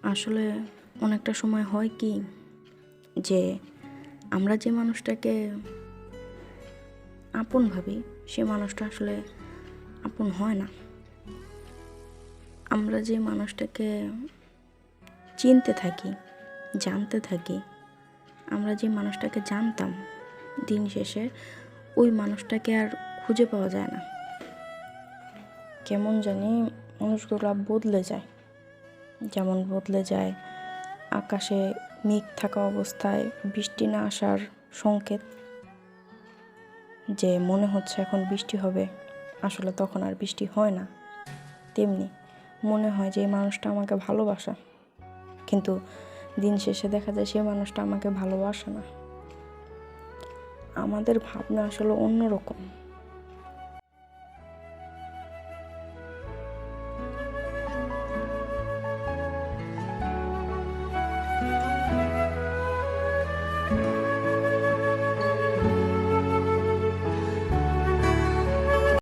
আসলে অনেকটা সময় হয় কি যে আমরা যে মানুষটাকে আপন ভাবি সে মানুষটা আসলে আপন হয় না। আমরা যে মানুষটাকে চিনতে থাকি, জানতে থাকি, আমরা যে মানুষটাকে জানতাম, দিন শেষে ওই মানুষটাকে আর খুঁজে পাওয়া যায় না। কেমন জানি মানুষগুলো বদলে যায়, যেমন বদলে যায় আকাশে মেঘ থাকা অবস্থায় বৃষ্টি না আসার সংকেত, যে মনে হচ্ছে এখন বৃষ্টি হবে, আসলে তখন আর বৃষ্টি হয় না। তেমনি মনে হয় যে এই মানুষটা আমাকে ভালোবাসে, কিন্তু দিন শেষে দেখা যায় সেই মানুষটা আমাকে ভালোবাসে না। আমাদের ভাবনা আসলে অন্যরকম।